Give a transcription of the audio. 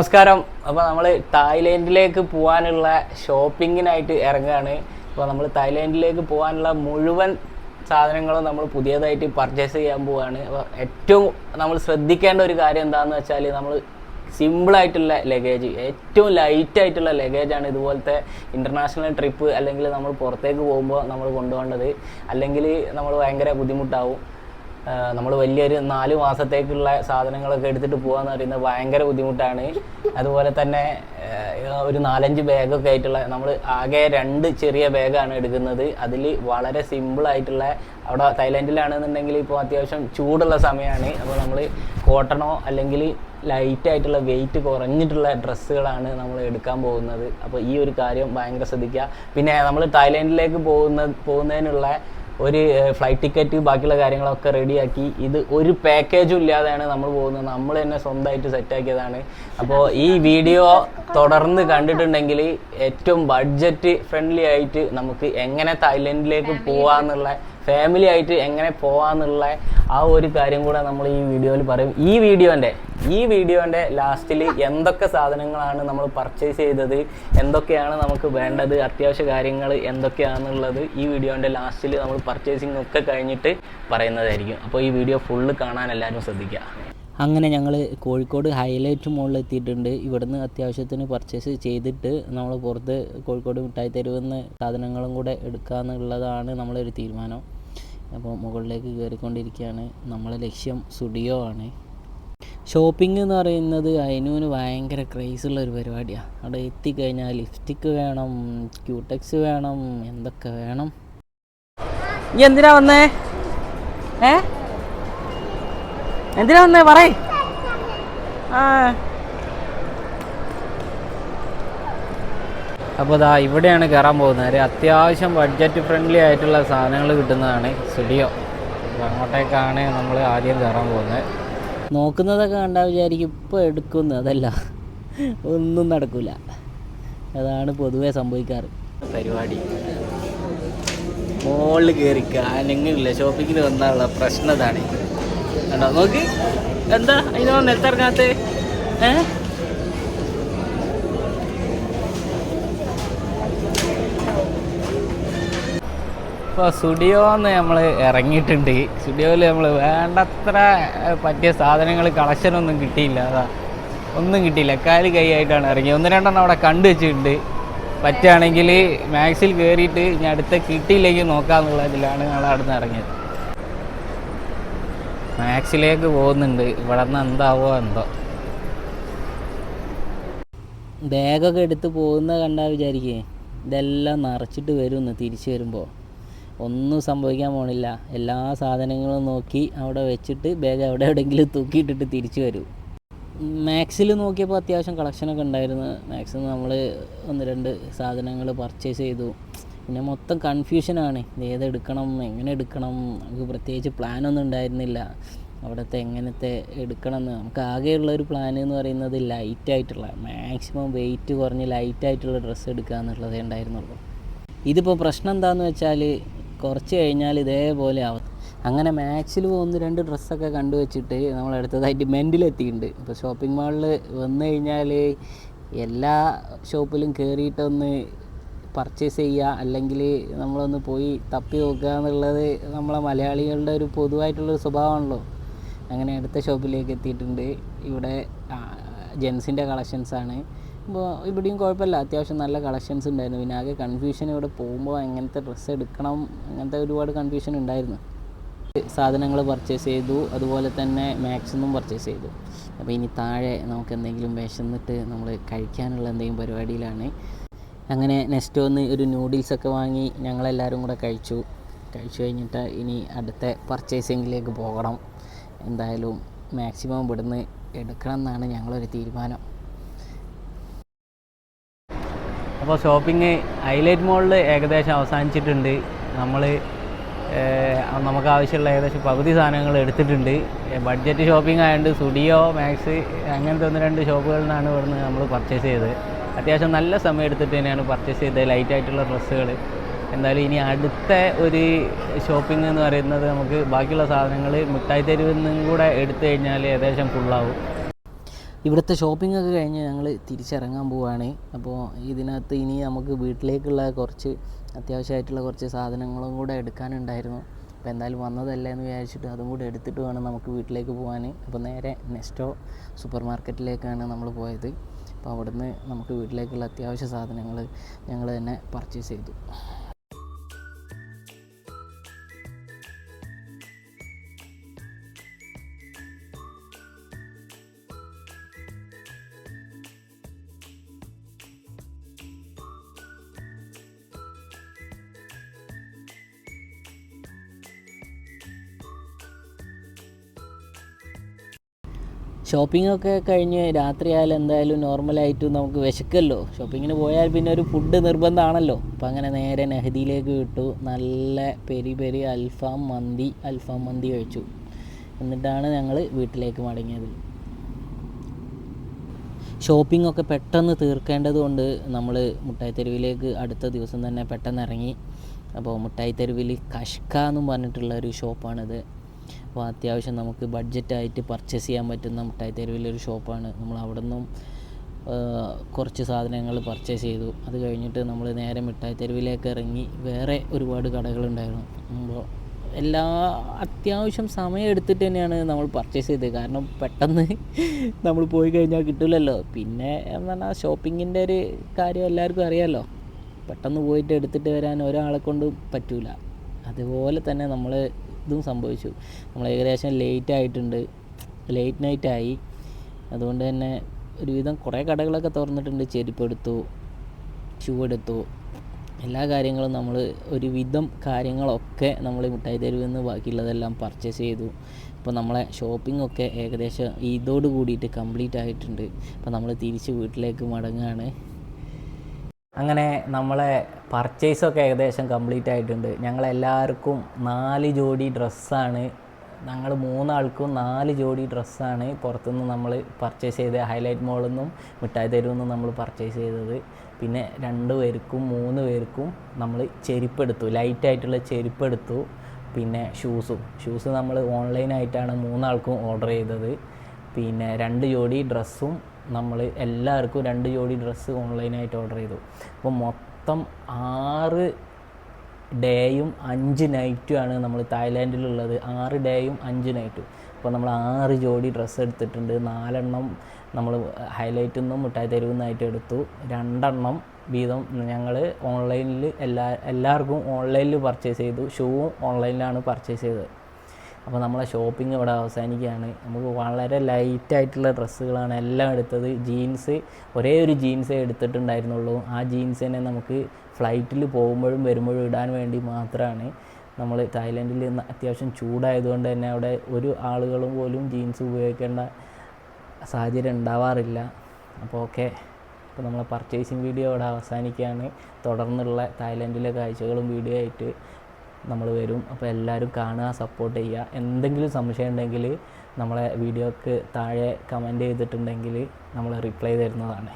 നമസ്കാരം. അപ്പോൾ നമ്മൾ തായ്ലൻഡിലേക്ക് പോകാനുള്ള ഷോപ്പിങ്ങിനായിട്ട് ഇറങ്ങുകയാണ്. അപ്പോൾ നമ്മൾ തായ്ലൻഡിലേക്ക് പോകാനുള്ള മുഴുവൻ സാധനങ്ങളും നമ്മൾ പുതിയതായിട്ട് പർച്ചേസ് ചെയ്യാൻ പോവുകയാണ്. അപ്പോൾ ഏറ്റവും നമ്മൾ ശ്രദ്ധിക്കേണ്ട ഒരു കാര്യം എന്താണെന്ന് വെച്ചാൽ നമ്മൾ സിമ്പിളായിട്ടുള്ള ലഗേജ്, ഏറ്റവും ലൈറ്റായിട്ടുള്ള ലഗേജാണ് ഇതുപോലത്തെ ഇൻ്റർനാഷണൽ ട്രിപ്പ് അല്ലെങ്കിൽ നമ്മൾ പുറത്തേക്ക് പോകുമ്പോൾ നമ്മൾ കൊണ്ടുപോകേണ്ടത്. അല്ലെങ്കിൽ നമ്മൾ ഭയങ്കര ബുദ്ധിമുട്ടാവും. നമ്മൾ വലിയൊരു 4 മാസത്തേക്കുള്ള സാധനങ്ങളൊക്കെ എടുത്തിട്ട് പോകാന്ന് പറയുന്നത് ഭയങ്കര ബുദ്ധിമുട്ടാണ്. അതുപോലെ തന്നെ ഒരു 4-5 ബാഗൊക്കെ ആയിട്ടുള്ള നമ്മൾ ആകെ 2 ചെറിയ ബാഗാണ് എടുക്കുന്നത്. അതിൽ വളരെ സിമ്പിളായിട്ടുള്ള, അവിടെ തായ്ലൻഡിലാണെന്നുണ്ടെങ്കിൽ ഇപ്പോൾ അത്യാവശ്യം ചൂടുള്ള സമയമാണ്. അപ്പോൾ നമ്മൾ കോട്ടണോ അല്ലെങ്കിൽ ലൈറ്റായിട്ടുള്ള വെയിറ്റ് കുറഞ്ഞിട്ടുള്ള ഡ്രസ്സുകളാണ് നമ്മൾ എടുക്കാൻ പോകുന്നത്. അപ്പോൾ ഈ ഒരു കാര്യം ഭയങ്കര ശ്രദ്ധിക്കുക. പിന്നെ നമ്മൾ തായ്ലൻഡിലേക്ക് പോകുന്നതിനുള്ള ഒരു ഫ്ലൈറ്റ് ടിക്കറ്റ്, ബാക്കിയുള്ള കാര്യങ്ങളൊക്കെ റെഡിയാക്കി. ഇത് ഒരു പാക്കേജും ഇല്ലാതെയാണ് നമ്മൾ പോകുന്നത്. നമ്മൾ തന്നെ സ്വന്തമായിട്ട് സെറ്റാക്കിയതാണ്. അപ്പോൾ ഈ വീഡിയോ തുടർന്ന് കണ്ടിട്ടുണ്ടെങ്കിൽ ഏറ്റവും ബഡ്ജറ്റ് ഫ്രണ്ട്ലി ആയിട്ട് നമുക്ക് എങ്ങനെ തായ്ലൻഡിലേക്ക് പോകാമെന്നുള്ള, ഫാമിലി ആയിട്ട് എങ്ങനെ പോകാമെന്നുള്ള ആ ഒരു കാര്യം കൂടെ നമ്മൾ ഈ വീഡിയോയിൽ പറയും. ഈ വീഡിയോൻ്റെ ലാസ്റ്റിൽ എന്തൊക്കെ സാധനങ്ങളാണ് നമ്മൾ പർച്ചേസ് ചെയ്തത്, എന്തൊക്കെയാണ് നമുക്ക് വേണ്ടത്, അത്യാവശ്യ കാര്യങ്ങൾ എന്തൊക്കെയാണെന്നുള്ളത് ഈ വീഡിയോൻ്റെ ലാസ്റ്റിൽ നമ്മൾ പർച്ചേസിംഗ് ഒക്കെ കഴിഞ്ഞിട്ട് പറയുന്നതായിരിക്കും. അപ്പോൾ ഈ വീഡിയോ ഫുള്ള് കാണാൻ എല്ലാവരും ശ്രദ്ധിക്കുക. അങ്ങനെ ഞങ്ങൾ കോഴിക്കോട് ഹൈലൈറ്റ് മോളിൽ എത്തിയിട്ടുണ്ട്. ഇവിടുന്ന് അത്യാവശ്യത്തിന് പർച്ചേസ് ചെയ്തിട്ട് നമ്മൾ പുറത്ത് കോഴിക്കോട് മിഠായി തെരുവെന്ന് സാധനങ്ങളും കൂടെ എടുക്കാമെന്നുള്ളതാണ് നമ്മളൊരു തീരുമാനം. അപ്പോൾ മുകളിലേക്ക് കയറിക്കൊണ്ടിരിക്കുകയാണ്. നമ്മളെ ലക്ഷ്യം സ്റ്റുഡിയോ ആണ്. ഷോപ്പിംഗ് എന്ന് പറയുന്നത് അതിനൂന് ഭയങ്കര ക്രേസുള്ള ഒരു പരിപാടിയാണ്. അവിടെ എത്തിക്കഴിഞ്ഞാൽ ലിപ്സ്റ്റിക്ക് വേണം, ക്യൂടെക്സ് വേണം, എന്തൊക്കെ വേണം. നീ എന്തിനാ വന്നേ? എന്തിനാ വന്നേ പറയേ. അപ്പോൾ ദാ ഇവിടെയാണ് കയറാൻ പോകുന്നത്. അത്യാവശ്യം ബഡ്ജറ്റ് ഫ്രണ്ട്ലി ആയിട്ടുള്ള സാധനങ്ങൾ കിട്ടുന്നതാണ് സ്റ്റുഡിയോ. അപ്പോൾ അങ്ങോട്ടേക്കാണ് നമ്മൾ ആദ്യം കയറാൻ പോകുന്നത്. നോക്കുന്നതൊക്കെ കണ്ടാൽ വിചാരിക്കും ഇപ്പോൾ എടുക്കുന്നു. അതല്ല, ഒന്നും നടക്കില്ല. അതാണ് പൊതുവെ സംഭവിക്കാറ്. പരിപാടി മോളിൽ കയറിക്കുക അല്ലെങ്കിലില്ല. ഷോപ്പിങ്ങിന് വന്നുള്ള പ്രശ്നം ഇതാണ്. കണ്ടോ, നോക്ക്. എന്താ അതിന് വന്ന് എത്തിറങ്ങാത്ത? ഇപ്പോൾ സ്റ്റുഡിയോന്ന് നമ്മൾ ഇറങ്ങിയിട്ടുണ്ട്. സ്റ്റുഡിയോയിൽ നമ്മൾ വേണ്ടത്ര പറ്റിയ സാധനങ്ങൾ, കളക്ഷനൊന്നും കിട്ടിയില്ല. അതാ ഒന്നും കിട്ടിയില്ല. കാല് കൈയായിട്ടാണ് ഇറങ്ങി. 1-2 അവിടെ കണ്ടു വെച്ചിട്ടുണ്ട്. പറ്റുകയാണെങ്കിൽ മാക്സിൽ കയറിയിട്ട് ഇനി അടുത്ത കിട്ടിയില്ലെങ്കിൽ നോക്കാമെന്നുള്ളതിലാണ് ഞങ്ങൾ അവിടെ നിന്ന് ഇറങ്ങിയത്. മാക്സിലേക്ക് പോകുന്നുണ്ട്. ഇവിടെ നിന്ന് എന്താവോ എന്തോ. ബാഗൊക്കെ എടുത്ത് പോകുന്നത് കണ്ടാൽ വിചാരിക്കേ ഇതെല്ലാം നിറച്ചിട്ട് വരുമെന്ന്. തിരിച്ച് വരുമ്പോൾ ഒന്നും സംഭവിക്കാൻ പോണില്ല. എല്ലാ സാധനങ്ങളും നോക്കി അവിടെ വെച്ചിട്ട് ബാഗ് എവിടെയെങ്കിലും തൂക്കിയിട്ടിട്ട് തിരിച്ചു വരും. മാക്സിൽ നോക്കിയപ്പോൾ അത്യാവശ്യം കളക്ഷനൊക്കെ ഉണ്ടായിരുന്നു. മാക്സിൽ നമ്മൾ 1-2 സാധനങ്ങൾ പർച്ചേസ് ചെയ്തു. പിന്നെ മൊത്തം കൺഫ്യൂഷനാണ്. ഏതെടുക്കണം, എങ്ങനെ എടുക്കണം. നമുക്ക് പ്രത്യേകിച്ച് പ്ലാനൊന്നും ഉണ്ടായിരുന്നില്ല അവിടുത്തെ എങ്ങനത്തെ എടുക്കണമെന്ന്. നമുക്ക് ആകെയുള്ളൊരു പ്ലാൻ എന്ന് പറയുന്നത് ലൈറ്റായിട്ടുള്ള, മാക്സിമം വെയിറ്റ് കുറഞ്ഞ് ലൈറ്റായിട്ടുള്ള ഡ്രസ്സ് എടുക്കുക എന്നുള്ളതേ ഉണ്ടായിരുന്നുള്ളൂ. ഇതിപ്പോൾ പ്രശ്നം എന്താണെന്ന് വെച്ചാൽ കുറച്ച് കഴിഞ്ഞാൽ ഇതേപോലെ ആവും. അങ്ങനെ മാക്സിൽ 1-2 ഡ്രസ്സൊക്കെ കണ്ടുവച്ചിട്ട് നമ്മൾ അടുത്തതായിട്ട് മെൻറ്റിലെത്തിയിട്ടുണ്ട്. ഇപ്പോൾ ഷോപ്പിംഗ് മാളിൽ വന്നു കഴിഞ്ഞാൽ എല്ലാ ഷോപ്പിലും കയറിയിട്ടൊന്ന് പർച്ചേസ് ചെയ്യുക, അല്ലെങ്കിൽ നമ്മളൊന്ന് പോയി തപ്പി നോക്കുക എന്നുള്ളത് നമ്മളെ മലയാളികളുടെ ഒരു പൊതുവായിട്ടുള്ളൊരു സ്വഭാവമാണല്ലോ. അങ്ങനെ അടുത്ത ഷോപ്പിലേക്ക് എത്തിയിട്ടുണ്ട്. ഇവിടെ ജെൻസിൻ്റെ കളക്ഷൻസാണ്. അപ്പോൾ ഇവിടെയും കുഴപ്പമില്ല, അത്യാവശ്യം നല്ല കളക്ഷൻസ് ഉണ്ടായിരുന്നു. പിന്നെ ആകെ കൺഫ്യൂഷൻ ഇവിടെ പോകുമ്പോൾ എങ്ങനത്തെ ഡ്രസ്സ് എടുക്കണം, അങ്ങനത്തെ ഒരുപാട് കൺഫ്യൂഷൻ ഉണ്ടായിരുന്നു. സാധനങ്ങൾ പർച്ചേസ് ചെയ്തു, അതുപോലെ തന്നെ മാക്സിമം പർച്ചേസ് ചെയ്തു. അപ്പോൾ ഇനി താഴെ നമുക്ക് എന്തെങ്കിലും വിശന്നിട്ട് നമ്മൾ കഴിക്കാനുള്ള എന്തെങ്കിലും പരിപാടിയിലാണ്. അങ്ങനെ നെക്സ്റ്റ് വന്ന് ഒരു നൂഡിൽസൊക്കെ വാങ്ങി ഞങ്ങളെല്ലാവരും കൂടെ കഴിച്ചു കഴിഞ്ഞിട്ട് ഇനി അടുത്ത പർച്ചേസിങ്ങിലേക്ക് പോകണം. എന്തായാലും മാക്സിമം ഇവിടുന്ന് എടുക്കണം എന്നാണ് ഞങ്ങളൊരു തീരുമാനം. അപ്പോൾ ഷോപ്പിംഗ് ഹൈലൈറ്റ് മോളിൽ ഏകദേശം അവസാനിച്ചിട്ടുണ്ട്. നമുക്ക് ആവശ്യമുള്ള ഏകദേശം പകുതി സാധനങ്ങൾ എടുത്തിട്ടുണ്ട്. ബഡ്ജറ്റ് ഷോപ്പിംഗ് ആയതുകൊണ്ട് സ്റ്റുഡിയോ, മാക്സ് അങ്ങനത്തെ 1-2 ഷോപ്പുകളിൽ നിന്നാണ് ഇവിടുന്ന് നമ്മൾ പർച്ചേസ് ചെയ്തത്. അത്യാവശ്യം നല്ല സമയം എടുത്തിട്ട് തന്നെയാണ് പർച്ചേസ് ചെയ്തത്, ലൈറ്റായിട്ടുള്ള ഡ്രസ്സുകൾ. എന്തായാലും ഇനി അടുത്ത ഒരു ഷോപ്പിംഗ് എന്ന് പറയുന്നത് നമുക്ക് ബാക്കിയുള്ള സാധനങ്ങൾ മിഠായി തെരുവിൽ നിന്നും കൂടെ എടുത്തു കഴിഞ്ഞാൽ ഏകദേശം ഫുള്ളാവും. ഇവിടുത്തെ ഷോപ്പിംഗ് ഒക്കെ കഴിഞ്ഞ് ഞങ്ങൾ തിരിച്ചിറങ്ങാൻ പോവുകയാണ്. അപ്പോൾ ഇതിനകത്ത് ഇനി നമുക്ക് വീട്ടിലേക്കുള്ള കുറച്ച് അത്യാവശ്യമായിട്ടുള്ള കുറച്ച് സാധനങ്ങളും കൂടെ എടുക്കാനുണ്ടായിരുന്നു. അപ്പോൾ എന്തായാലും വന്നതല്ലേ എന്ന് വിചാരിച്ചിട്ട് അതും കൂടെ എടുത്തിട്ട് വേണം നമുക്ക് വീട്ടിലേക്ക് പോകാൻ. അപ്പോൾ നേരെ നെസ്റ്റോ സൂപ്പർ മാർക്കറ്റിലേക്കാണ് നമ്മൾ പോയത്. അപ്പോൾ അവിടുന്ന് നമുക്ക് വീട്ടിലേക്കുള്ള അത്യാവശ്യ സാധനങ്ങൾ ഞങ്ങൾ തന്നെ പർച്ചേസ് ചെയ്തു. ഷോപ്പിങ്ങൊക്കെ കഴിഞ്ഞ് രാത്രിയായാലും എന്തായാലും നോർമലായിട്ട് നമുക്ക് വിശക്കല്ലോ. ഷോപ്പിങ്ങിന് പോയാൽ പിന്നെ ഒരു ഫുഡ് നിർബന്ധമാണല്ലോ. അപ്പം അങ്ങനെ നേരെ നെഹദിയിലേക്ക് വിട്ടു. നല്ല പെരി പെരി അൽഫാം മന്തി കഴിച്ചു. എന്നിട്ടാണ് ഞങ്ങൾ വീട്ടിലേക്ക് മടങ്ങിയത്. ഷോപ്പിങ്ങൊക്കെ പെട്ടെന്ന് തീർക്കേണ്ടത് കൊണ്ട് നമ്മൾ മുട്ടായി തെരുവിലേക്ക് അടുത്ത ദിവസം തന്നെ പെട്ടെന്ന് ഇറങ്ങി. അപ്പോൾ മുട്ടായി തെരുവിൽ കഷ്ക എന്നും പറഞ്ഞിട്ടുള്ള ഒരു ഷോപ്പാണിത്. അപ്പോൾ അത്യാവശ്യം നമുക്ക് ബഡ്ജറ്റായിട്ട് പർച്ചേസ് ചെയ്യാൻ പറ്റുന്ന മുട്ടായി തെരുവിലൊരു ഷോപ്പാണ്. നമ്മൾ അവിടെ നിന്നും കുറച്ച് സാധനങ്ങൾ പർച്ചേസ് ചെയ്തു. അത് കഴിഞ്ഞിട്ട് നമ്മൾ നേരെ മിഠായി തെരുവിലേക്ക് ഇറങ്ങി. വേറെ ഒരുപാട് കടകളുണ്ടായിരുന്നു. അപ്പോൾ അത്യാവശ്യം സമയം എടുത്തിട്ട് തന്നെയാണ് നമ്മൾ പർച്ചേസ് ചെയ്തത്. കാരണം പെട്ടെന്ന് നമ്മൾ പോയി കഴിഞ്ഞാൽ കിട്ടില്ലല്ലോ. പിന്നെ എന്ന് പറഞ്ഞാൽ ഷോപ്പിങ്ങിൻ്റെ ഒരു കാര്യം എല്ലാവർക്കും അറിയാമല്ലോ. പെട്ടെന്ന് പോയിട്ട് എടുത്തിട്ട് വരാൻ ഒരാളെ കൊണ്ട് പറ്റൂല. അതുപോലെ തന്നെ നമ്മൾ ഇതും സംഭവിച്ചു. നമ്മൾ ഏകദേശം ലേറ്റ് നൈറ്റായി. അതുകൊണ്ട് തന്നെ ഒരുവിധം കുറേ കടകളൊക്കെ തുറന്നിട്ടുണ്ട്. ചെരുപ്പ് എടുത്തു, ഷൂ എടുത്തു, എല്ലാ കാര്യങ്ങളും നമ്മൾ ഒരുവിധം കാര്യങ്ങളൊക്കെ നമ്മൾ മിഠായി തെരുവിൽ നിന്ന് ബാക്കിയുള്ളതെല്ലാം പർച്ചേസ് ചെയ്തു. അപ്പോൾ നമ്മളെ ഷോപ്പിങ്ങൊക്കെ ഏകദേശം ഇതോട് കൂടിയിട്ട് കംപ്ലീറ്റ് ആയിട്ടുണ്ട്. അപ്പോൾ നമ്മൾ തിരിച്ച് വീട്ടിലേക്ക് മടങ്ങുകയാണ്. അങ്ങനെ നമ്മളെ പർച്ചേസൊക്കെ ഏകദേശം കംപ്ലീറ്റ് ആയിട്ടുണ്ട്. ഞങ്ങളെല്ലാവർക്കും 4 ജോഡി ഡ്രസ്സാണ്. ഞങ്ങൾ 3 ആൾക്കും 4 ജോഡി ഡ്രസ്സാണ് പുറത്തുനിന്ന് നമ്മൾ പർച്ചേസ് ചെയ്ത് ഹൈലൈറ്റ് മോളിൽ നിന്നും മിഠായി തെരുവിൽ നിന്നും നമ്മൾ പർച്ചേസ് ചെയ്തത്. പിന്നെ 2 പേർക്കും 3 പേർക്കും നമ്മൾ ചെരുപ്പെടുത്തു, ലൈറ്റായിട്ടുള്ള ചെരുപ്പെടുത്തു. പിന്നെ ഷൂസ് നമ്മൾ ഓൺലൈനായിട്ടാണ് 3 ആൾക്കും ഓർഡർ ചെയ്തത്. പിന്നെ 2 ജോഡി ഡ്രസ്സും നമ്മൾ എല്ലാവർക്കും 2 ജോഡി ഡ്രസ്സ് ഓൺലൈനായിട്ട് ഓർഡർ ചെയ്തു. അപ്പോൾ മൊത്തം 6 ഡേയും 5 നൈറ്റുമാണ് നമ്മൾ തായ്ലാൻഡിലുള്ളത്. 6 ഡേയും 5 നൈറ്റും. അപ്പോൾ നമ്മൾ 6 ജോഡി ഡ്രസ്സ് എടുത്തിട്ടുണ്ട്. 4 എണ്ണം നമ്മൾ ഹൈലൈറ്റിൽ നിന്നും മിഠായി തെരുവിൽ നിന്നായിട്ട് എടുത്തു. 2 എണ്ണം വീതം ഞങ്ങൾ ഓൺലൈനിൽ എല്ലാവർക്കും ഓൺലൈനിൽ പർച്ചേസ് ചെയ്തു. ഷൂവും ഓൺലൈനിലാണ് പർച്ചേസ് ചെയ്തത്. അപ്പോൾ നമ്മളെ ഷോപ്പിംഗ് ഇവിടെ അവസാനിക്കുകയാണ്. നമുക്ക് വളരെ ലൈറ്റായിട്ടുള്ള ഡ്രസ്സുകളാണ് എല്ലാം എടുത്തത്. ഒരേ ഒരു ജീൻസേ എടുത്തിട്ടുണ്ടായിരുന്നുള്ളൂ. ആ ജീൻസ് തന്നെ നമുക്ക് ഫ്ലൈറ്റിൽ പോകുമ്പോഴും വരുമ്പോഴും ഇടാൻ വേണ്ടി മാത്രമാണ്. നമ്മൾ തായ്ലൻഡിൽ അത്യാവശ്യം ചൂടായതുകൊണ്ട് തന്നെ അവിടെ ഒരു ആളുകളും പോലും ജീൻസ് ഉപയോഗിക്കേണ്ട സാഹചര്യം ഉണ്ടാവാറില്ല. അപ്പോൾ അപ്പോൾ നമ്മളെ പർച്ചേസിങ് വീഡിയോ ഇവിടെ അവസാനിക്കുകയാണ്. തുടർന്നുള്ള തായ്ലൻഡിലെ കാഴ്ചകളും വീഡിയോ ആയിട്ട് നമ്മൾ വരും. അപ്പോൾ എല്ലാവരും കാണുക, സപ്പോർട്ട് ചെയ്യുക. എന്തെങ്കിലും സംശയം ഉണ്ടെങ്കിൽ നമ്മളെ വീഡിയോക്ക് താഴെ കമൻറ്റ് ചെയ്തിട്ടുണ്ടെങ്കിൽ നമ്മൾ റിപ്ലൈ തരുന്നതാണ്.